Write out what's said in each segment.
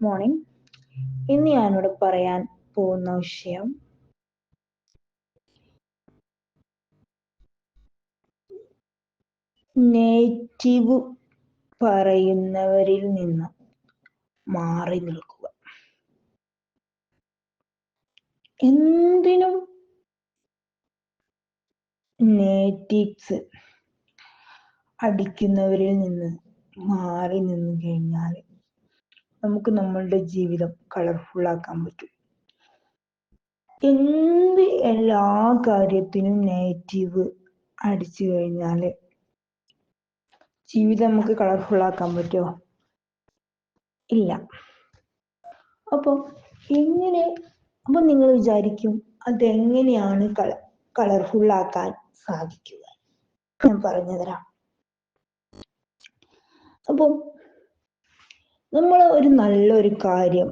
Morning. ഇന്ന് ഞാനിവിടെ പറയാൻ പോകുന്ന വിഷയം നെഗറ്റീവ് പറയുന്നവരിൽ നിന്ന് മാറി നിൽക്കുക. എന്തിനും നെഗറ്റീവ്സ് അടിക്കുന്നവരിൽ നിന്ന് മാറി നിന്ന് കഴിഞ്ഞാൽ നമുക്ക് നമ്മളുടെ ജീവിതം കളർഫുൾ ആക്കാൻ പറ്റും. എല്ലാ കാര്യത്തിനും നെഗറ്റീവ് അടിച്ചു കഴിഞ്ഞാൽ ജീവിതം നമുക്ക് കളർഫുൾ ആക്കാൻ പറ്റുമോ? ഇല്ല. അപ്പോൾ നിങ്ങൾ വിചാരിക്കും അതെങ്ങനെയാണ് കളർഫുൾ ആക്കാൻ സാധിക്കുക? ഞാൻ പറഞ്ഞു തരാം. അപ്പോൾ നമ്മൾ ഒരു നല്ലൊരു കാര്യം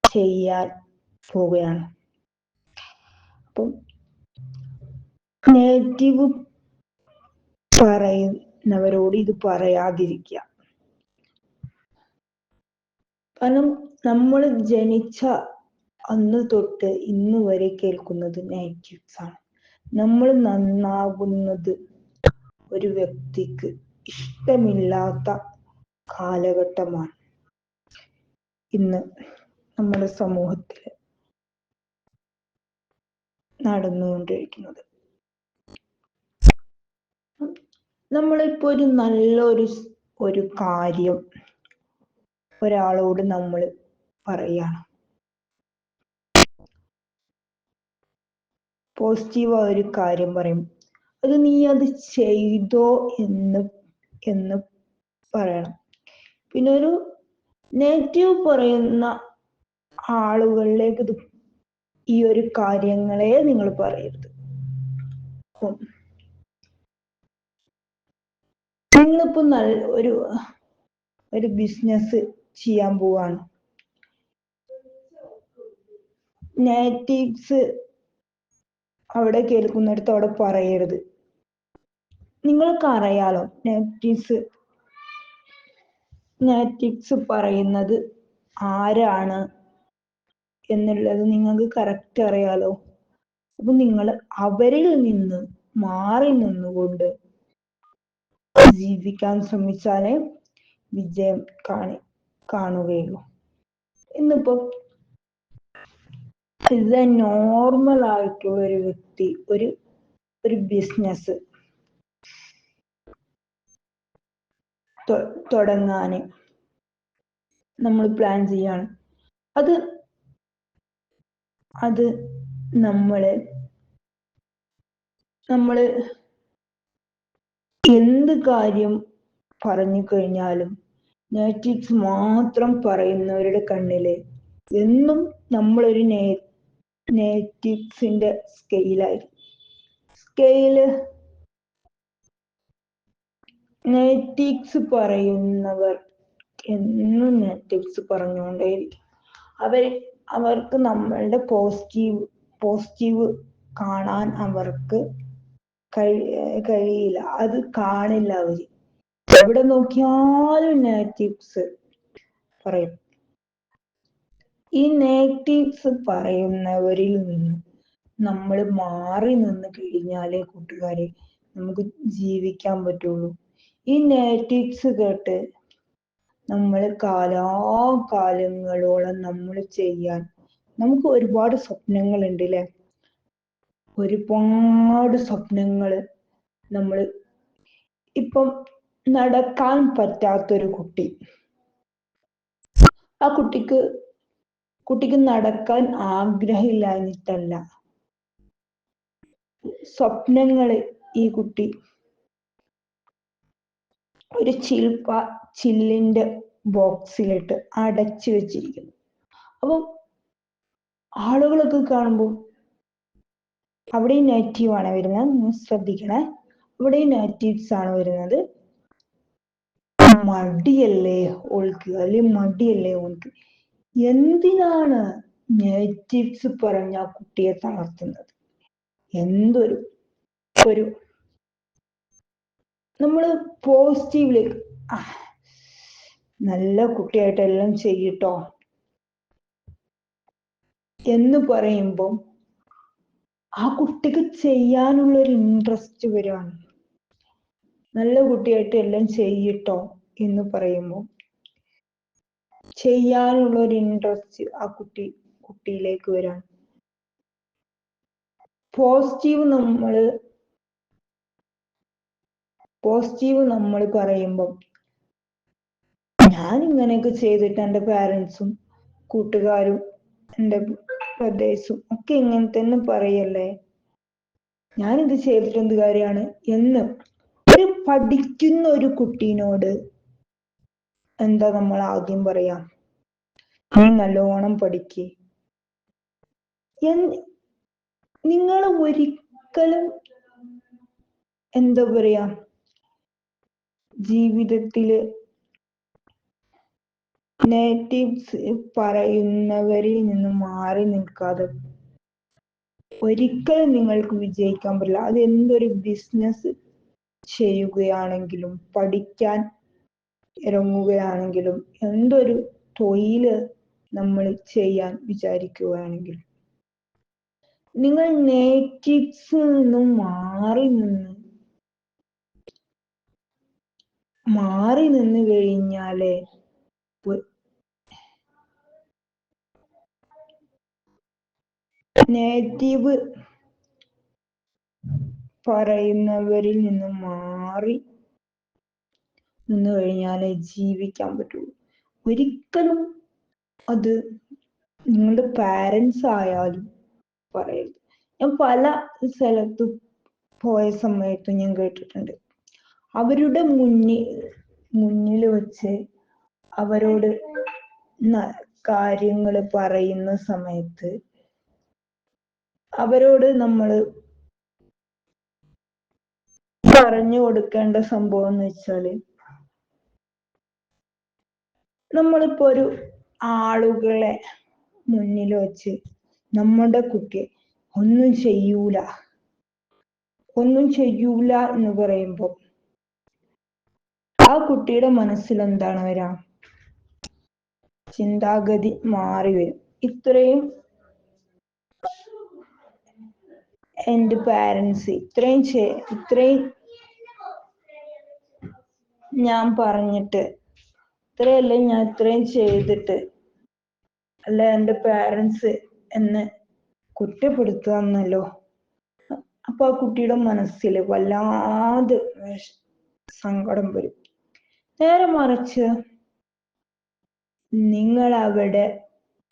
ചെയ്യാൻ പോവുകയാണ്. അപ്പം നെഗറ്റീവ് പറയുന്നവരോട് ഇത് പറയാതിരിക്കുക. കാരണം നമ്മൾ ജനിച്ച അന്ന് തൊട്ട് ഇന്ന് വരെ കേൾക്കുന്നത് നെഗറ്റീവ്സ് ആണ്. നമ്മൾ നന്നാകുന്നത് ഒരു വ്യക്തിക്ക് ഇഷ്ടമില്ലാത്ത കാലഘട്ടമാണ് ഇന്ന് നമ്മുടെ സമൂഹത്തിൽ നടന്നുകൊണ്ടിരിക്കുന്നത്. നമ്മളിപ്പോ ഒരു നല്ലൊരു കാര്യം ഒരാളോട് നമ്മൾ പറയാണ്, പോസിറ്റീവായ ഒരു കാര്യം പറയും, അത് നീ അത് ചെയ്തോ എന്ന് പറയണം. പിന്നെ ഒരു നെഗറ്റീവ് പറയുന്ന ആളുകളിലേക്ക് ഈ ഒരു കാര്യങ്ങളെ നിങ്ങൾ പറയരുത്. നിങ്ങളിപ്പോ ഒരു ബിസിനസ് ചെയ്യാൻ പോവാണ്. നെഗറ്റീവ്സ് അവിടെ കേൾക്കുന്നിടത്ത് അവിടെ പറയരുത്. നിങ്ങൾക്ക് അറിയാലോ നെഗറ്റീവ്സ് പറയുന്നത് ആരാണ് എന്നുള്ളത് നിങ്ങൾക്ക് കറക്റ്റ് അറിയാലോ. അപ്പൊ നിങ്ങൾ അവരിൽ നിന്ന് മാറി നിന്നുകൊണ്ട് ജീവിക്കാൻ ശ്രമിച്ചാലേ വിജയം കാണുകയുള്ളൂ. ഇന്നിപ്പോ ഇത് നോർമൽ ആയിട്ടുള്ള ഒരു വ്യക്തി ഒരു ബിസിനസ് തുടങ്ങാൻ നമ്മൾ പ്ലാൻ ചെയ്യാണ്. അത് നമ്മള് എന്ത് കാര്യം പറഞ്ഞു കഴിഞ്ഞാലും നെഗറ്റീവ്സ് മാത്രം പറയുന്നവരുടെ കണ്ണില് എന്നും നമ്മളൊരു നെഗറ്റീവ്സിന്റെ നെഗറ്റീവ്സ് പറയുന്നവർ എന്നും നെഗറ്റീവ്സ് പറഞ്ഞുകൊണ്ടേയിരിക്കും. അവർക്ക് നമ്മളുടെ പോസിറ്റീവ് കാണാൻ അവർക്ക് കഴിയില്ല. അത് കാണില്ല. അവര് എവിടെ നോക്കിയാലും നെഗറ്റീവ്സ് പറയും. ഈ നെഗറ്റീവ്സ് പറയുന്നവരിൽ നിന്ന് നമ്മൾ മാറി നിന്ന് കഴിഞ്ഞാലേ കൂട്ടുകാരെ നമുക്ക് ജീവിക്കാൻ പറ്റുള്ളൂ. ഈ നെഗറ്റീവ്സ് കേട്ട് നമ്മൾ കാലാകാലങ്ങളോളം നമുക്ക് ഒരുപാട് സ്വപ്നങ്ങളുണ്ട് അല്ലെ? ഒരുപാട് സ്വപ്നങ്ങൾ. ഇപ്പം നടക്കാൻ പറ്റാത്തൊരു കുട്ടി, ആ കുട്ടിക്ക് നടക്കാൻ ആഗ്രഹമില്ലാഞ്ഞിട്ടല്ല, സ്വപ്നങ്ങള് ഈ കുട്ടി ഒരു ചില്ലിന്റെ ബോക്സിലിട്ട് അടച്ചു വെച്ചിരിക്കുന്നു. അപ്പം ആളുകളൊക്കെ കാണുമ്പോൾ അവിടെയും നെഗറ്റീവ് ആണ് വരുന്നത്. ശ്രദ്ധിക്കണേ, അവിടെയും നെഗറ്റീവ്സ് ആണ് വരുന്നത്. മടിയല്ലേ ഓൾക്ക്, അല്ലെങ്കിൽ മടിയല്ലേ ഓൾക്ക്. എന്തിനാണ് നെഗറ്റീവ്സ് പറഞ്ഞ കുട്ടിയെ തളർത്തുന്നത്? നമ്മള് പോസിറ്റീവിലേക്ക് നല്ല കുട്ടിയായിട്ട് എല്ലാം ചെയ്യട്ടോ, എന്ന് പറയുമ്പോൾ ആ കുട്ടിക്ക് ചെയ്യാനുള്ള ഒരു ഇൻട്രസ്റ്റ് വരികയാണ്. നല്ല കുട്ടിയായിട്ട് എല്ലാം ചെയ്യട്ടോ എന്ന് പറയുമ്പോൾ ചെയ്യാനുള്ള ഒരു ഇൻട്രസ്റ്റ് ആ കുട്ടിയിലേക്ക് വരാണ്. പോസിറ്റീവ് നമ്മൾ പറയുമ്പോൾ ഞാൻ ഇങ്ങനെയൊക്കെ ചെയ്തിട്ട് എൻ്റെ പാരൻസും കൂട്ടുകാരും എൻ്റെ ബ്രദേഴ്സും ഒക്കെ ഇങ്ങനെ തന്നെ പറയല്ലേ, ഞാനിത് ചെയ്തിട്ട് എന്ത് കാര്യമാണ് എന്ന് ഒരു പഠിക്കുന്ന ഒരു കുട്ടീനോട് എന്താ നമ്മൾ ആദ്യം പറയാ, നീ നല്ലോണം പഠിക്ക്. നിങ്ങൾ ഒരിക്കലും എന്താ പറയാ ജീവിതത്തില് നെഗറ്റീവ്സ് പറയുന്നവരിൽ നിന്ന് മാറി നിൽക്കാതെ ഒരിക്കലും നിങ്ങൾക്ക് വിജയിക്കാൻ പറ്റില്ല. അത് എന്തൊരു ബിസിനസ് ചെയ്യുകയാണെങ്കിലും പഠിക്കാൻ ഇറങ്ങുകയാണെങ്കിലും എന്തൊരു തൊഴില് നമ്മൾ ചെയ്യാൻ വിചാരിക്കുകയാണെങ്കിലും നിങ്ങൾ നെഗറ്റീവ്സിൽ നിന്നും മാറി നിന്ന് കഴിഞ്ഞാലേ നെഗറ്റീവ് പറയുന്നവരിൽ നിന്നും മാറി നിന്ന് കഴിഞ്ഞാലേ ജീവിക്കാൻ പറ്റുള്ളൂ. ഒരിക്കലും അത് നിങ്ങളുടെ പാരൻസ് ആയാലും പറയരുത്. ഞാൻ പല സ്ഥലത്തും പോയ സമയത്ത് ഞാൻ കേട്ടിട്ടുണ്ട്, അവരുടെ മുന്നിൽ വെച്ച് അവരോട് കാര്യങ്ങൾ പറയുന്ന സമയത്ത് അവരോട് നമ്മൾ പറഞ്ഞു കൊടുക്കേണ്ട സംഭവം എന്ന് വെച്ചാല്, നമ്മളിപ്പോ ഒരു ആളുകളെ മുന്നിൽ വെച്ച് നമ്മുടെ കുട്ടിയെ ഒന്നും ചെയ്യൂല എന്ന് പറയുമ്പോൾ ആ കുട്ടിയുടെ മനസ്സിൽ എന്താണ് വരാ, ചിന്താഗതി മാറി വരും. ഇത്രയും എൻ്റെ പാരൻസ് ഇത്രയും ഞാൻ പറഞ്ഞിട്ട് ഞാൻ ഇത്രയും ചെയ്തിട്ട് അല്ല എൻ്റെ പാരൻസ് എന്നെ കുറ്റപ്പെടുത്തുകയെന്നല്ലോ. അപ്പൊ ആ കുട്ടിയുടെ മനസ്സിൽ വല്ലാതെ സങ്കടം വരും. നേരെ മറിച്ച് നിങ്ങൾ അവിടെ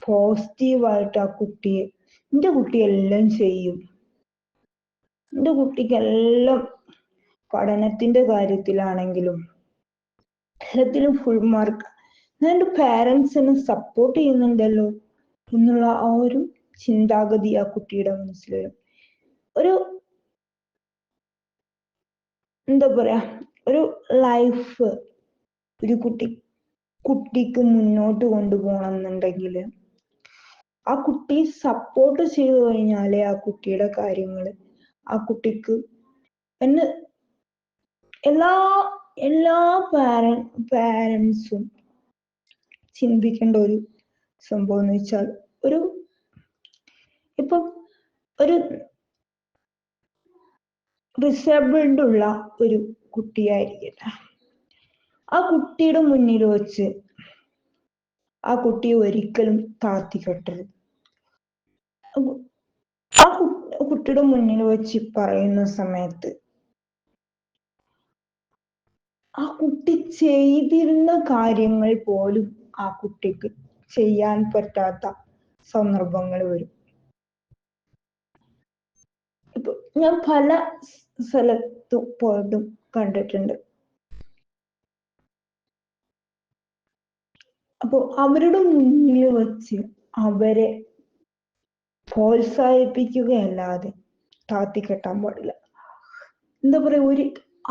പോസിറ്റീവായിട്ട് ആ കുട്ടിയെ, എൻ്റെ കുട്ടി എല്ലാം ചെയ്യും, എൻ്റെ കുട്ടിക്കെല്ലാം പഠനത്തിന്റെ കാര്യത്തിലാണെങ്കിലും എല്ലാത്തിലും ഫുൾ മാർക്ക്, ഞാൻ എൻ്റെ പാരൻസിനെ സപ്പോർട്ട് ചെയ്യുന്നുണ്ടല്ലോ എന്നുള്ള ആ ഒരു ചിന്താഗതി ആ കുട്ടിയുടെ മനസ്സിൽ വരും. ഒരു എന്താ പറയാ, ഒരു ലൈഫ് ഒരു കുട്ടിക്ക് മുന്നോട്ട് കൊണ്ടുപോകണം എന്നുണ്ടെങ്കിൽ ആ കുട്ടി സപ്പോർട്ട് ചെയ്തു കഴിഞ്ഞാലേ ആ കുട്ടിയുടെ കാര്യങ്ങൾ ആ കുട്ടിക്ക് എല്ലാ പാരൻസും ചിന്തിക്കേണ്ട ഒരു സംഭവം എന്ന് വെച്ചാൽ, ഇപ്പം ഒരു ഡിസേബിൾഡ് ഉള്ള ഒരു കുട്ടിയായിരിക്കട്ടെ, ആ കുട്ടിയുടെ മുന്നിൽ വെച്ച് ആ കുട്ടിയെ ഒരിക്കലും താഴ്ത്തിക്കെട്ടരുത്. ആ കുട്ടിയുടെ മുന്നിൽ വെച്ച് പറയുന്ന സമയത്ത് ആ കുട്ടി ചെയ്തിരുന്ന കാര്യങ്ങൾ പോലും ആ കുട്ടിക്ക് ചെയ്യാൻ പറ്റാത്ത സന്ദർഭങ്ങൾ വരും. ഇപ്പൊ ഞാൻ പല സ്ഥലത്തും പോയതും കണ്ടിട്ടുണ്ട്. അപ്പൊ അവരുടെ മുന്നിൽ വെച്ച് അവരെ പ്രോത്സാഹിപ്പിക്കുകയല്ലാതെ താഴ്ത്തിക്കെട്ടാൻ പാടില്ല. എന്താ പറയാ,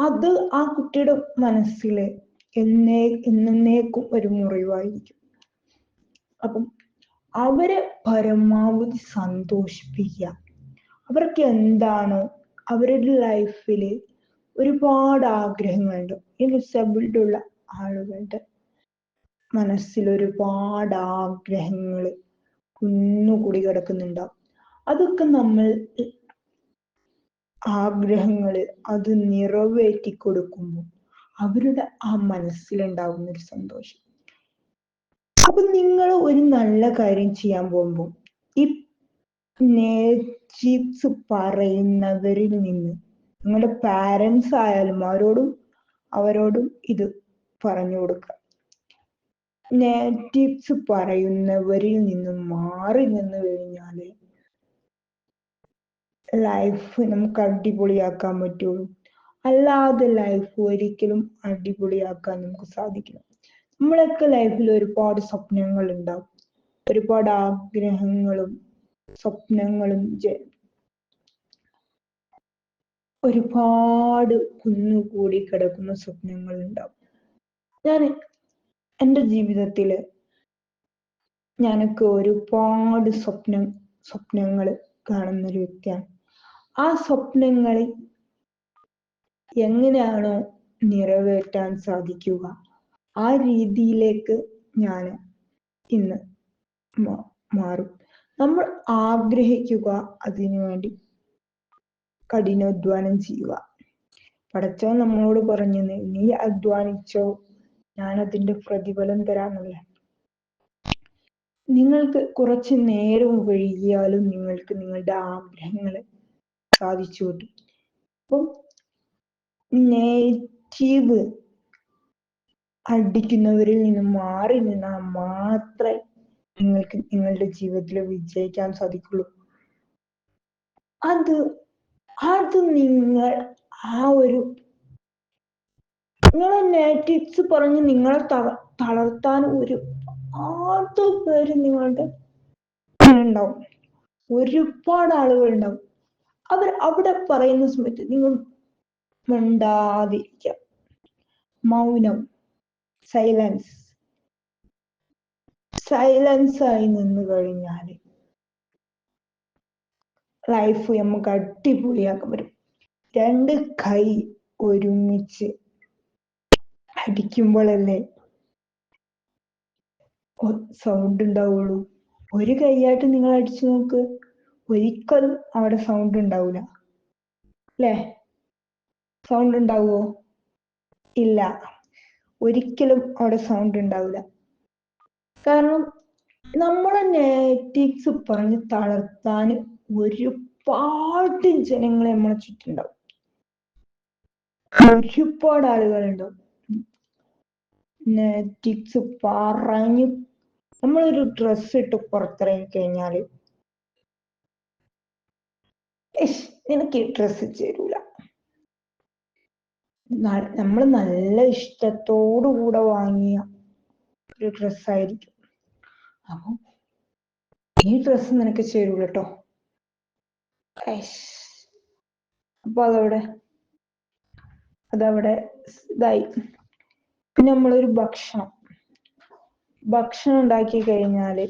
അത് ആ കുട്ടിയുടെ മനസ്സില് എന്നേക്കും ഒരു മുറിവായിരിക്കും. അപ്പം അവരെ പരമാവധി സന്തോഷിപ്പിക്കുക. അവർക്ക് എന്താണോ അവരുടെ ലൈഫില് ഒരുപാട് ആഗ്രഹങ്ങളുണ്ട്. ഈ ഡിസേബിൾഡ് ഉള്ള ആളുകളുടെ മനസ്സിൽ ഒരുപാട് ആഗ്രഹങ്ങൾ കുന്നുകൂടി കിടക്കുന്നുണ്ടാവും. അതൊക്കെ നമ്മൾ ആഗ്രഹങ്ങള് അത് നിറവേറ്റി കൊടുക്കുമ്പോൾ അവരുടെ ആ മനസ്സിലുണ്ടാകുന്ന ഒരു സന്തോഷം. അപ്പൊ നിങ്ങൾ ഒരു നല്ല കാര്യം ചെയ്യാൻ പോകുമ്പോൾ ഈ നെഗറ്റീവ്സ് പറയുന്നവരിൽ നിന്ന് നിങ്ങളുടെ പാരൻസ് ആയാലും അവരോടും ഇത് പറഞ്ഞു കൊടുക്കുക. നെഗറ്റീവ്സ് പറയുന്നവരിൽ നിന്ന് മാറി നിന്ന് കഴിഞ്ഞാൽ ലൈഫ് നമുക്ക് അടിപൊളിയാക്കാൻ പറ്റുള്ളൂ. അല്ലാതെ ലൈഫ് ഒരിക്കലും അടിപൊളിയാക്കാൻ നമുക്ക് സാധിക്കില്ല. നമ്മളൊക്കെ ലൈഫിൽ ഒരുപാട് സ്വപ്നങ്ങൾ ഉണ്ടാവും, ഒരുപാട് ആഗ്രഹങ്ങളും സ്വപ്നങ്ങളും ഒരുപാട് കുന്നുകൂടി കിടക്കുന്ന സ്വപ്നങ്ങൾ ഉണ്ടാവും. ഞാൻ എൻ്റെ ജീവിതത്തില് ഞാനൊക്കെ ഒരുപാട് സ്വപ്നങ്ങൾ കാണുന്ന ഒരു വ്യക്തിയാണ്. ആ സ്വപ്നങ്ങളെ എങ്ങനെയാണോ നിറവേറ്റാൻ സാധിക്കുക ആ രീതിയിലേക്ക് ഞാൻ ഇന്ന് മാറും. നമ്മൾ ആഗ്രഹിക്കുക, അതിനുവേണ്ടി കഠിനാധ്വാനം ചെയ്യുക. പടച്ചവൻ നമ്മളോട് പറഞ്ഞു, നീ അധ്വാനിച്ചോ, ഞാൻ അതിന്റെ പ്രതിഫലം തരാമെന്നല്ലേ. നിങ്ങൾക്ക് കുറച്ച് നേരം വൈകിയാലും നിങ്ങൾക്ക് നിങ്ങളുടെ ആഗ്രഹങ്ങൾ സാധിച്ചു കിട്ടും. അപ്പം നെഗറ്റീവ് അടിക്കുന്നവരിൽ നിന്ന് മാറി നിന്നാൽ മാത്രമേ നിങ്ങൾക്ക് നിങ്ങളുടെ ജീവിതത്തിൽ വിജയിക്കാൻ സാധിക്കുള്ളൂ. അത് നിങ്ങൾ നിങ്ങളെ നെഗറ്റീവ്സ് പറഞ്ഞ് നിങ്ങളെ തളർത്താൻ ഒരുപാട് പേര് നിങ്ങളുടെ ഉണ്ടാവും, ഒരുപാട് ആളുകൾ ഉണ്ടാവും. അവിടെ പറയുന്ന സമയത്ത് നിങ്ങൾ മിണ്ടാതിരിക്കുക, മൗനം, സൈലൻസ് ആയി നിന്ന് കഴിഞ്ഞാൽ ലൈഫ് നമുക്ക് അടിപൊളിയാക്കാൻ പറ്റും. രണ്ട് കൈ ഒരുമിച്ച് അടിക്കുമ്പോഴല്ലേ സൗണ്ട് ഉണ്ടാവുള്ളൂ. ഒരു കൈയായിട്ട് നിങ്ങൾ അടിച്ചു നോക്ക്, ഒരിക്കലും അവിടെ സൗണ്ട് ഉണ്ടാവില്ല അല്ലേ? സൗണ്ട് ഉണ്ടാവുമോ? ഇല്ല, ഒരിക്കലും അവിടെ സൗണ്ട് ഉണ്ടാവില്ല. കാരണം നമ്മളെ നെഗറ്റീവ്സ് പറഞ്ഞ് തളർത്താൻ ഒരുപാട് ജനങ്ങൾ നമ്മളെ ചുറ്റുണ്ടാവും, ഒരുപാട് ആളുകളുണ്ടാവും. നെഗറ്റീവ്സ് പറഞ്ഞ് നമ്മളൊരു ഡ്രസ് ഇട്ട് പുറത്തിറങ്ങി കഴിഞ്ഞാല് നിനക്ക് ഈ ഡ്രസ്സ് ചേരൂല, നമ്മൾ നല്ല ഇഷ്ടത്തോടു കൂടെ വാങ്ങിയ ഒരു ഡ്രസ്സായിരിക്കും. അപ്പൊ ഈ ഡ്രസ്സ് നിനക്ക് ചേരൂല കേട്ടോ. അപ്പൊ അതവിടെ ഇതായി. പിന്നെ നമ്മളൊരു ഭക്ഷണം ഉണ്ടാക്കി കഴിഞ്ഞാല്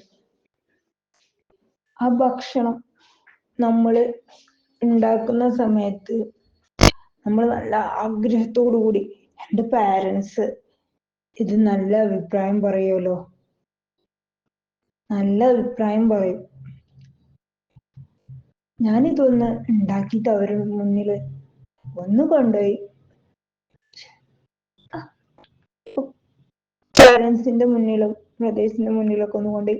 ആ ഭക്ഷണം നമ്മൾ ഉണ്ടാക്കുന്ന സമയത്ത് നമ്മൾ നല്ല ആഗ്രഹത്തോടു കൂടി, എൻ്റെ പാരൻസ് ഇത് നല്ല അഭിപ്രായം പറയുമല്ലോ, നല്ല അഭിപ്രായം പറയും, ഞാനിതൊന്ന് ഉണ്ടാക്കിയിട്ട് അവരുടെ മുന്നിൽ ഒന്ന് കൊണ്ടുപോയി പാരൻസിന്റെ മുന്നിലും ബ്രദേഴ്സിന്റെ മുന്നിലൊക്കെ ഒന്ന് കൊണ്ട്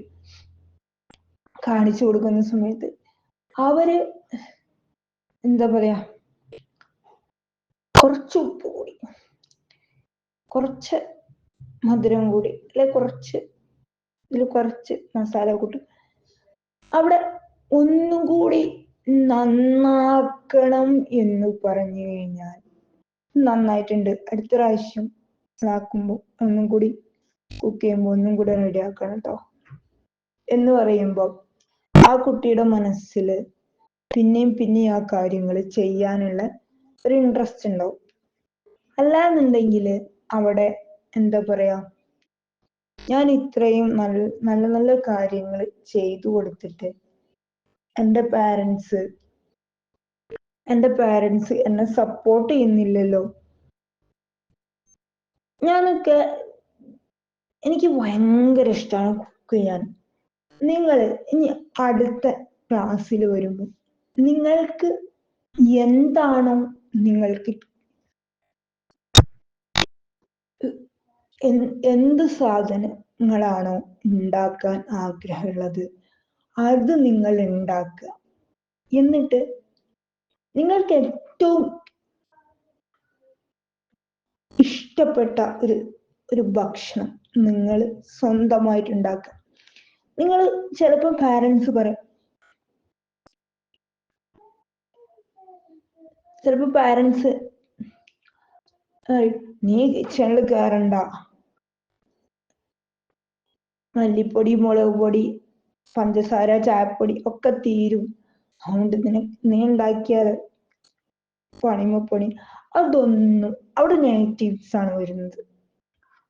കാണിച്ചു കൊടുക്കുന്ന സമയത്ത് അവര് എന്താ പറയാ, കുറച്ച് ഉപ്പ് കൂടി, കുറച്ച് മധുരം കൂടി, അല്ലെ കുറച്ച് മസാല കൂട്ടും, അവിടെ ഒന്നും കൂടി നന്നാക്കണം എന്ന് പറഞ്ഞു കഴിഞ്ഞാൽ നന്നായിട്ടുണ്ട്, അടുത്ത പ്രാവശ്യം ആക്കുമ്പോൾ ഒന്നും കൂടി കുക്ക് ചെയ്യുമ്പോൾ ഒന്നും കൂടെ റെഡി ആക്കണം കേട്ടോ എന്ന് പറയുമ്പോൾ ആ കുട്ടിയുടെ മനസ്സിൽ പിന്നെയും ആ കാര്യങ്ങൾ ചെയ്യാനുള്ള ഒരു ഇൻട്രസ്റ്റ് ഉണ്ടാവും. അല്ലാന്നുണ്ടെങ്കിൽ അവിടെ എന്താ പറയാ, ഞാൻ ഇത്രയും നല്ല കാര്യങ്ങൾ ചെയ്തു കൊടുത്തിട്ട് എൻ്റെ പാരൻസ് എന്നെ സപ്പോർട്ട് ചെയ്യുന്നില്ലല്ലോ. എനിക്ക് ഭയങ്കര ഇഷ്ടമാണ് കുക്ക് ചെയ്യാൻ. നിങ്ങൾ ഇനി അടുത്ത ക്ലാസ്സിൽ വരുമ്പോൾ നിങ്ങൾക്ക് എന്താണോ നിങ്ങൾക്ക് എന്ത് സാധനങ്ങളാണോ ഉണ്ടാക്കാൻ ആഗ്രഹമുള്ളത് അത് നിങ്ങൾ ഉണ്ടാക്കുക. എന്നിട്ട് നിങ്ങൾക്ക് ഏറ്റവും ഇഷ്ടപ്പെട്ട ഒരു ഭക്ഷണം നിങ്ങൾ സ്വന്തമായിട്ട് ഉണ്ടാക്കുക. നിങ്ങൾ ചിലപ്പോൾ പാരൻസ് പറയും, ചിലപ്പോൾ പാരൻസ് നീ കിച്ചണിൽ കയറണ്ട, മല്ലിപ്പൊടി മുളക് പൊടി പഞ്ചസാര ചായപ്പൊടി ഒക്കെ തീരും, അതുകൊണ്ട് നീ ഉണ്ടാക്കിയാൽ പണിമപ്പണി. അതൊന്നും അവിടെ നെഗറ്റീവ്സ് ആണ് വരുന്നത്,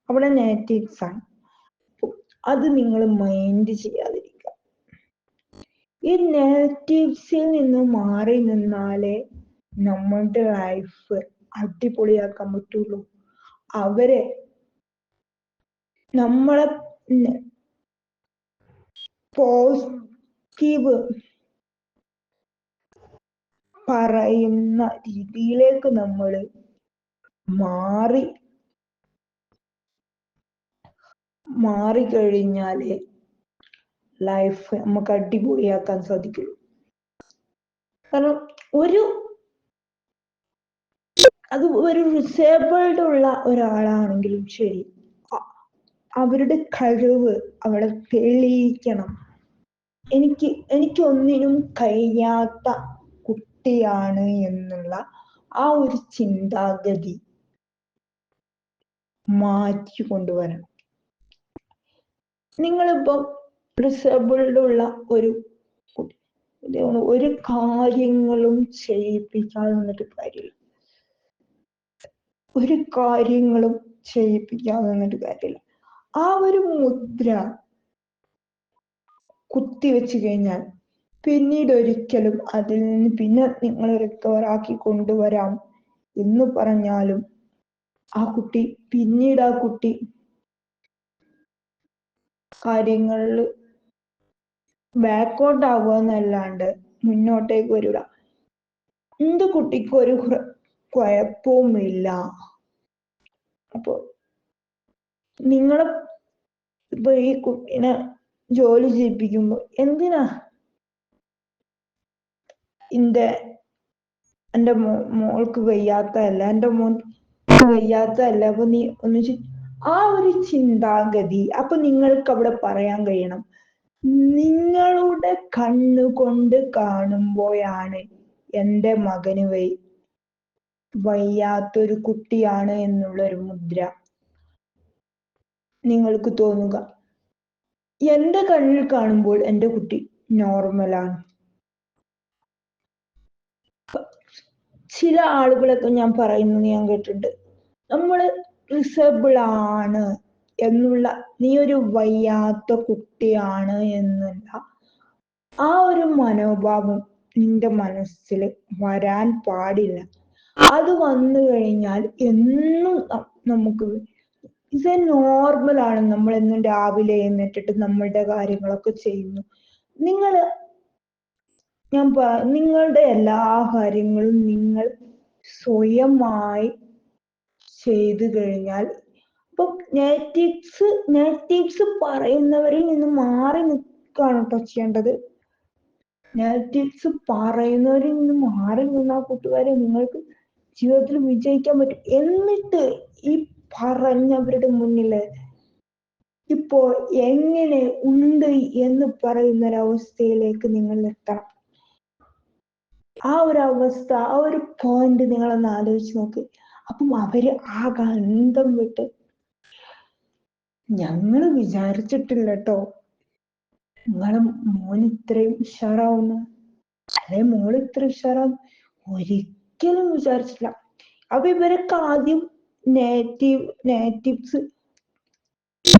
അവിടെ നെഗറ്റീവ്സ് ആണ്. അത് നിങ്ങൾ മൈൻഡ് ചെയ്യാതിരിക്കുക. ഈ നെഗറ്റീവ്സിൽ നിന്ന് മാറി നിന്നാലേ നമ്മളുടെ ലൈഫ് അടിപൊളിയാക്കാൻ പറ്റുള്ളൂ. അവരെ നമ്മളെ പോസിറ്റീവ് പറയുന്ന രീതിയിലേക്ക് നമ്മൾ മാറിക്കഴിഞ്ഞാലേ ലൈഫ് നമുക്ക് അടിപൊളിയാക്കാൻ സാധിക്കുള്ളൂ. കാരണം അത് ഒരു ഡിസേബിൾഡ് ഉള്ള ഒരാളാണെങ്കിലും ശരി, അവരുടെ കഴിവ് അവിടെ തെളിയിക്കണം. എനിക്കൊന്നിനും കഴിയാത്ത കുട്ടിയാണ് എന്നുള്ള ആ ഒരു ചിന്താഗതി മാറ്റി കൊണ്ടുവരണം. നിങ്ങളിപ്പം ഡിസേബിൾഡ് ഉള്ള ഒരു കാര്യങ്ങളും ചെയ്യിപ്പിക്കാതെ നിന്നിട്ട് കാര്യമില്ല. ഒരു കാര്യങ്ങളും ചെയ്യിപ്പിക്കാതെ നിന്നിട്ട് കാര്യമില്ല. ആ ഒരു മുദ്ര കുത്തിവെച്ച് കഴിഞ്ഞാൽ പിന്നീട് ഒരിക്കലും അതിൽ നിന്ന് പിന്നെ നിങ്ങൾ റിക്കവർ ആക്കി കൊണ്ടുവരാം എന്ന് പറഞ്ഞാലും ആ കുട്ടി കാര്യങ്ങളിൽ ബാക്കൗട്ട് ആവുക എന്നല്ലാണ്ട് മുന്നോട്ടേക്ക് വരില്ല. എന്ത് കുട്ടിക്കും ഒരു കുഴപ്പവുമില്ല. അപ്പൊ നിങ്ങളെ ഇപ്പൊ ഈ കുട്ടീനെ ജോലി ചെയ്യിപ്പിക്കുമ്പോ എന്തിനാ എന്റെ മോൾക്ക് വയ്യാത്തല്ല, എന്റെ മോൻ വയ്യാത്തല്ല, അപ്പൊ നീ ആ ഒരു ചിന്താഗതി അപ്പൊ നിങ്ങൾക്ക് അവിടെ പറയാൻ കഴിയണം, നിങ്ങളുടെ കണ്ണുകൊണ്ട് കാണുമ്പോഴാണ് എന്റെ മകന് വയ്യാത്തൊരു കുട്ടിയാണ് എന്നുള്ള ഒരു മുദ്ര നിങ്ങൾക്ക് തോന്നുക. എന്റെ കണ്ണിൽ കാണുമ്പോൾ എന്റെ കുട്ടി നോർമലാണ്. ചില ആളുകളൊക്കെ ഞാൻ പറയുന്നത് ഞാൻ കേട്ടിട്ടുണ്ട്, നമ്മള് ഡിസേബിൾ ആണ് എന്നുള്ള, നീ ഒരു വയ്യാത്ത കുട്ടിയാണ് എന്നുള്ള ആ ഒരു മനോഭാവം നിന്റെ മനസ്സിൽ വരാൻ പാടില്ല. അത് വന്നു കഴിഞ്ഞാൽ എന്നും നമുക്ക് ഇത് നോർമലാണ്. നമ്മൾ എന്നും രാവിലെ എഴുന്നേറ്റിട്ട് നമ്മളുടെ കാര്യങ്ങളൊക്കെ ചെയ്യുന്നു. നിങ്ങളുടെ എല്ലാ കാര്യങ്ങളും നിങ്ങൾ സ്വയമായി ചെയ്തു കഴിഞ്ഞാൽ, ഇപ്പൊ നെഗറ്റീവ്സ് പറയുന്നവരിൽ നിന്ന് മാറി നിൽക്കുകയാണ് കേട്ടോ ചെയ്യേണ്ടത്. നെഗറ്റീവ്സ് പറയുന്നവരിൽ നിന്ന് മാറി നിന്ന കൂട്ടുകാരെ നിങ്ങൾക്ക് ജീവിതത്തിൽ വിജയിക്കാൻ പറ്റും. എന്നിട്ട് ഈ പറഞ്ഞവരുടെ മുന്നില് ഇപ്പോ എങ്ങനെ ഉണ്ട് എന്ന് പറയുന്ന ഒരവസ്ഥയിലേക്ക് നിങ്ങൾ എത്തണം. ആ ഒരു അവസ്ഥ, ആ ഒരു പോയിന്റ് നിങ്ങളൊന്ന് ആലോചിച്ച് നോക്ക്. അപ്പം അവര് ആകെ അന്തം വിട്ട്, ഞങ്ങള് വിചാരിച്ചിട്ടില്ല കേട്ടോ നിങ്ങളെ മോൻ ഇത്രയും ഉഷാറാവുന്നു, അല്ലെ മോള് ഇത്ര ഉഷാറാവും, ഒരിക്കലും വിചാരിച്ചില്ല. അപ്പൊ ഇവരൊക്കെ ആദ്യം നെഗറ്റീവ്സ്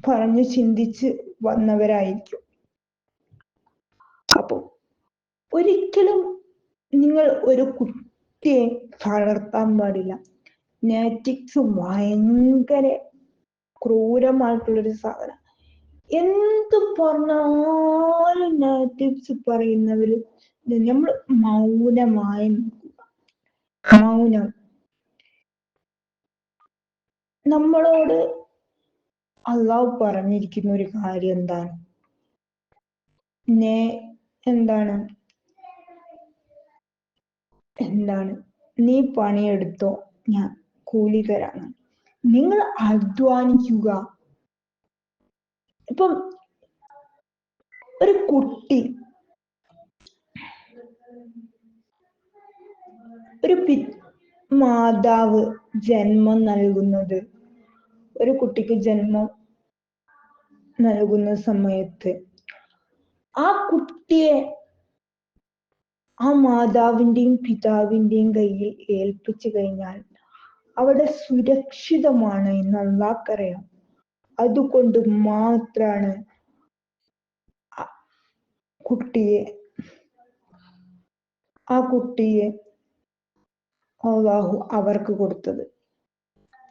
പറഞ്ഞ് ചിന്തിച്ച് വന്നവരായിരിക്കും. അപ്പൊ ഒരിക്കലും നിങ്ങൾ ഒരു കുട്ടിയെ വളർത്താൻ പാടില്ല. നെഗറ്റീവ്സ് ക്രൂരമായിട്ടുള്ളൊരു സാധനം. എന്ത് പറഞ്ഞാലും നെഗറ്റീവ്സ് പറയുന്നവര് നമ്മൾ മൗനമായി മൗനം. നമ്മളോട് അള്ളാഹു പറഞ്ഞിരിക്കുന്ന ഒരു കാര്യം എന്താണ്? എന്താണ് നീ പണിയെടുത്തോ, ഞാൻ കൂലി തരാണ്. നിങ്ങൾ അധ്വാനിക്കുക. ഇപ്പം ഒരു കുട്ടി മാതാവ് ജന്മം നൽകുന്നത്, ഒരു കുട്ടിക്ക് ജന്മം നൽകുന്ന സമയത്ത് ആ കുട്ടിയെ ആ മാതാവിന്റെയും പിതാവിന്റെയും കയ്യിൽ ഏൽപ്പിച്ചു കഴിഞ്ഞാൽ അവിടെ സുരക്ഷിതമാണ് എന്ന് അള്ളാഹ്ക്കറിയാം. അതുകൊണ്ട് മാത്രാണ് ആ കുട്ടിയെ അള്ളാഹു അവർക്ക് കൊടുത്തത്.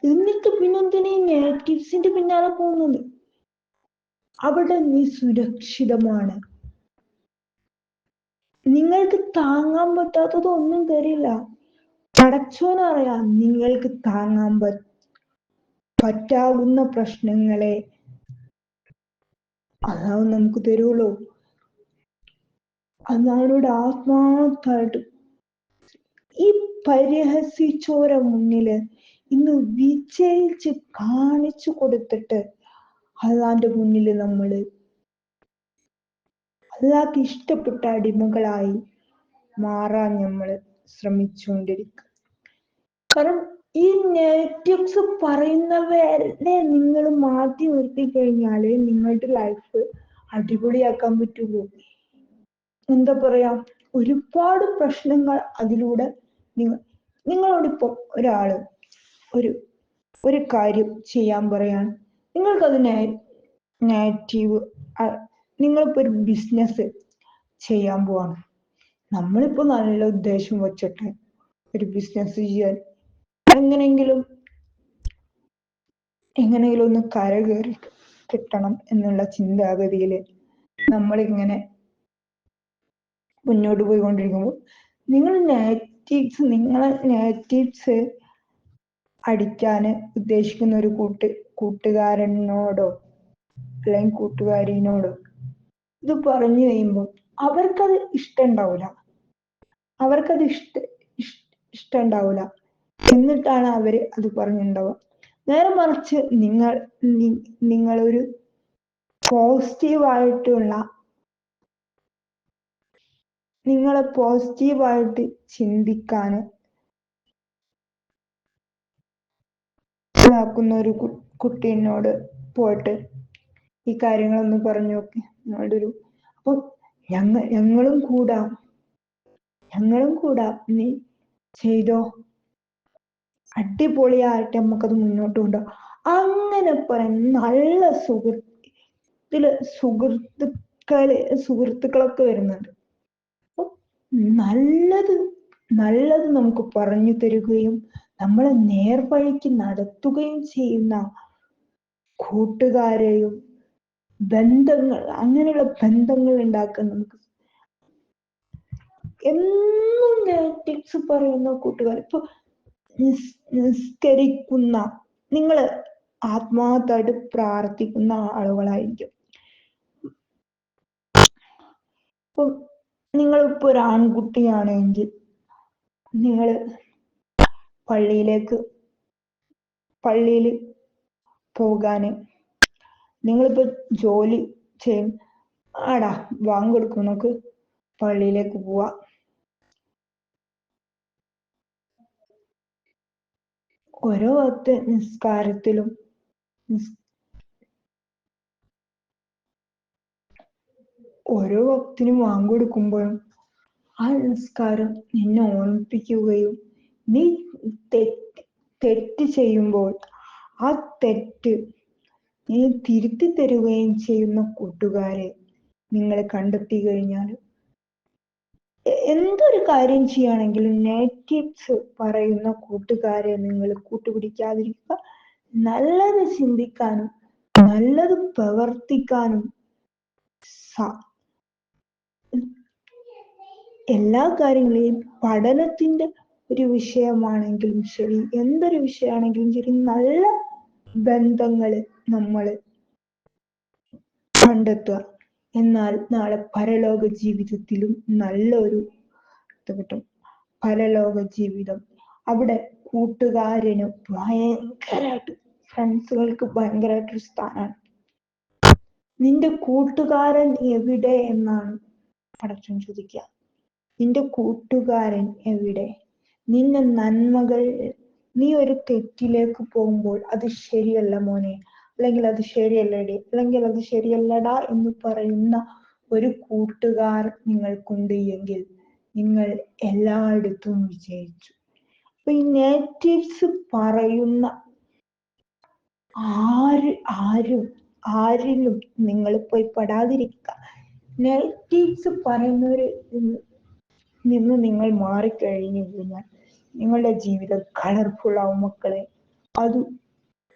എന്നിട്ട് പിന്നെന്തിനാ ഈ നെഗറ്റീവ്സിന്റെ പിന്നാലെ പോകുന്നത്? അവിടെ നീ സുരക്ഷിതമാണ്. നിങ്ങൾക്ക് താങ്ങാൻ പറ്റാത്തത് ഒന്നും തരില്ല. പടച്ചോനറിയാം നിങ്ങൾക്ക് താങ്ങാൻ പറ്റാവുന്ന പ്രശ്നങ്ങളെ അള്ളാഹു നമുക്ക് തരുള്ളൂ. അള്ളാഹുവിനോട് ആത്മാർത്ഥമായിട്ട് ഈ പരിഹസിച്ചോരെ മുന്നില് ഇന്ന് വിജയിച്ച് കാണിച്ചു കൊടുത്തിട്ട് അള്ളാന്റെ മുന്നിൽ നമ്മള് അള്ളാഹ്ക്ക് ഇഷ്ടപ്പെട്ട അടിമകളായി മാറാൻ നമ്മൾ ശ്രമിച്ചുകൊണ്ടിരിക്കുക. കാരണം ഈ നെഗറ്റീവ്സ് പറയുന്നവരെ നിങ്ങൾ മാറ്റി നിർത്തി കഴിഞ്ഞാല് നിങ്ങളുടെ ലൈഫ് അടിപൊളിയാക്കാൻ പറ്റുള്ളൂ. എന്താ പറയാ, ഒരുപാട് പ്രശ്നങ്ങൾ അതിലൂടെ നിങ്ങളോടിപ്പം ഒരാള് ഒരു കാര്യം ചെയ്യാൻ പറയാൻ, നിങ്ങൾക്കത് നെഗറ്റീവ്, നിങ്ങളിപ്പോ ഒരു ബിസിനസ് ചെയ്യാൻ പോവാണ്. നമ്മളിപ്പോ നല്ല ഉദ്ദേശം വെച്ചിട്ട് ഒരു ബിസിനസ് ചെയ്യാൻ എങ്ങനെയെങ്കിലും ഒന്ന് കരകയറി കിട്ടണം എന്നുള്ള ചിന്താഗതിയില് നമ്മളിങ്ങനെ മുന്നോട്ട് പോയിക്കൊണ്ടിരിക്കുമ്പോൾ നിങ്ങളെ നെഗറ്റീവ്സ് അടിക്കാന് ഉദ്ദേശിക്കുന്ന ഒരു കൂട്ടുകാരനോടോ അല്ലെങ്കിൽ കൂട്ടുകാരിനോടോ ഇത് പറഞ്ഞു കഴിയുമ്പോൾ അവർക്കത് ഇഷ്ടമുണ്ടാവില്ല. എന്നിട്ടാണ് അവര് അത് പറഞ്ഞിട്ടുണ്ടാവുക. നേരെ മറിച്ച് നിങ്ങളൊരു പോസിറ്റീവായിട്ട് ചിന്തിക്കാന് ാക്കുന്ന ഒരു കുട്ടീനോട് പോയിട്ട് ഈ കാര്യങ്ങളൊന്ന് പറഞ്ഞു നോക്കി. അപ്പൊ ഞങ്ങളും കൂടാം, നീ ചെയ്തോ, അടിപൊളിയായിട്ട് നമുക്കത് മുന്നോട്ട് കൊണ്ടുപോകാം. അങ്ങനെ പറയുന്ന നല്ല സുഹൃത്തുക്കളൊക്കെ വരുന്നുണ്ട്. നല്ലത് നമുക്ക് പറഞ്ഞു തരുകയും നമ്മളെ നേർവഴിക്ക് നടത്തുകയും ചെയ്യുന്ന കൂട്ടുകാരെയും അങ്ങനെയുള്ള ബന്ധങ്ങൾ ഉണ്ടാക്കാൻ നമുക്ക് എന്നും നെഗറ്റീവ്സ് പറയുന്ന കൂട്ടുകാർ, ഇപ്പൊ നിസ്കരിക്കുന്ന നിങ്ങൾ ആത്മാർത്ഥമായിട്ട് പ്രാർത്ഥിക്കുന്ന ആളുകളായിരിക്കും. ഇപ്പൊ നിങ്ങളിപ്പോ ഒരു ആൺകുട്ടിയാണെങ്കിൽ നിങ്ങൾ പള്ളിയിൽ പോകാന് നിങ്ങളിപ്പോ ജോലി ചെയ്യും, ആടാ ബാങ്ക് കൊടുക്കും, നമുക്ക് പള്ളിയിലേക്ക് പോവാ. ഓരോ വക്ത് നിസ്കാരത്തിലും ഓരോ വക്തിനും ബാങ്ക് കൊടുക്കുമ്പോഴും ആ നിസ്കാരം നിന്നെ ഓർമ്മിപ്പിക്കുകയും നീ തെറ്റ് ചെയ്യുമ്പോൾ ആ തെറ്റ് നീ തിരുത്തി തരുകയും ചെയ്യുന്ന കൂട്ടുകാരെ നിങ്ങൾ കണ്ടെത്തി കഴിഞ്ഞാൽ എന്തൊരു കാര്യം ചെയ്യുകയാണെങ്കിലും നെഗറ്റീവ്സ് പറയുന്ന കൂട്ടുകാരെ നിങ്ങൾ കൂട്ടുപിടിക്കാതിരിക്കുക. നല്ലത് ചിന്തിക്കാനും നല്ലത് പ്രവർത്തിക്കാനും എല്ലാ കാര്യങ്ങളെയും പഠനത്തിന്റെ ഒരു വിഷയമാണെങ്കിലും ശരി, എന്തൊരു വിഷയമാണെങ്കിലും ശരി, നല്ല ബന്ധങ്ങൾ നമ്മൾ കണ്ടെത്തുക. എന്നാൽ നാളെ പരലോക ജീവിതത്തിലും നല്ലൊരു ഇത് കിട്ടും. പരലോക ജീവിതം അവിടെ കൂട്ടുകാരന് ഭയങ്കരമായിട്ട്, ഫ്രണ്ട്സുകൾക്ക് ഭയങ്കരമായിട്ടൊരു സ്ഥാനമാണ്. നിന്റെ കൂട്ടുകാരൻ എവിടെ എന്നാണ് പടച്ചോൻ ചോദിക്കുക. നിന്റെ കൂട്ടുകാരൻ എവിടെ? നിന്റെ നന്മകൾ, നീ ഒരു തെറ്റിലേക്ക് പോകുമ്പോൾ അത് ശരിയല്ല മോനെ, അല്ലെങ്കിൽ അത് ശരിയല്ലടി, അല്ലെങ്കിൽ അത് ശരിയല്ലടാ എന്ന് പറയുന്ന ഒരു കൂട്ടുകാർ നിങ്ങൾക്കുണ്ട് എങ്കിൽ നിങ്ങൾ എല്ലായിടത്തും വിജയിച്ചു. അപ്പൊ ഈ നെഗറ്റീവ്സ് പറയുന്ന ആരിലും നിങ്ങൾ പോയി പെടാതിരിക്കുക. നെഗറ്റീവ്സ് പറയുന്നവര് നിന്ന് നിങ്ങൾ മാറിക്കഴിഞ്ഞു കഴിഞ്ഞാൽ നിങ്ങളുടെ ജീവിതം കളർഫുൾ ആവും മക്കളെ.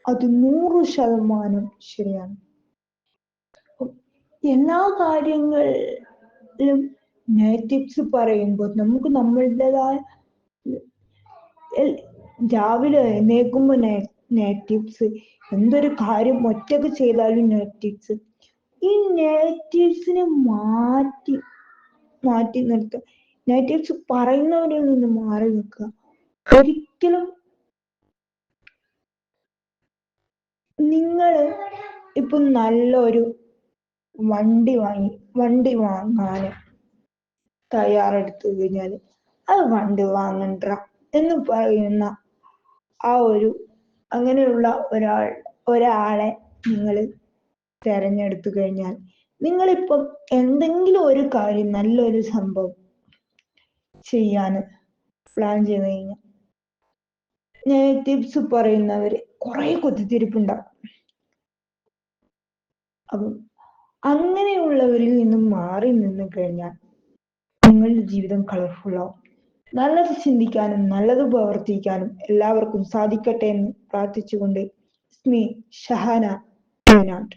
അത് 100% ശരിയാണ്. എല്ലാ കാര്യങ്ങളിലും നെഗറ്റീവ്സ് പറയുമ്പോൾ നമുക്ക് നമ്മളുടേതായ, രാവിലെ എഴുന്നേൽക്കുമ്പോ നെഗറ്റീവ്സ്, എന്തൊരു കാര്യം ഒറ്റക്ക് ചെയ്താലും നെഗറ്റീവ്സ്. ഈ നെഗറ്റീവ്സിനെ മാറ്റി നിർത്തുക. നെഗറ്റീവ്സ് പറയുന്നവരിൽ നിന്ന് മാറി നിൽക്കുക. ഒരിക്കലും നിങ്ങൾ ഇപ്പൊ നല്ലൊരു വണ്ടി വാങ്ങാൻ തയ്യാറെടുത്തു കഴിഞ്ഞാൽ അത് വണ്ടി വാങ്ങണ്ട എന്ന് പറയുന്ന അങ്ങനെയുള്ള ഒരാളെ നിങ്ങൾ തെരഞ്ഞെടുത്തു കഴിഞ്ഞാൽ, നിങ്ങളിപ്പം എന്തെങ്കിലും ഒരു കാര്യം, നല്ലൊരു സംഭവം ചെയ്യാൻ പ്ലാൻ ചെയ്ത് കഴിഞ്ഞാൽ നെഗറ്റീവ്സ് പറയുന്നവര് കുറെ കുത്തിത്തിരിപ്പുണ്ടാവും. അപ്പം അങ്ങനെയുള്ളവരിൽ നിന്നും മാറി നിന്ന് കഴിഞ്ഞാൽ നിങ്ങളുടെ ജീവിതം കളർഫുൾ ആവും. നല്ലത് ചിന്തിക്കാനും നല്ലത് പ്രവർത്തിക്കാനും എല്ലാവർക്കും സാധിക്കട്ടെ എന്ന് പ്രാർത്ഥിച്ചുകൊണ്ട്, ഷഹാന വയനാട്.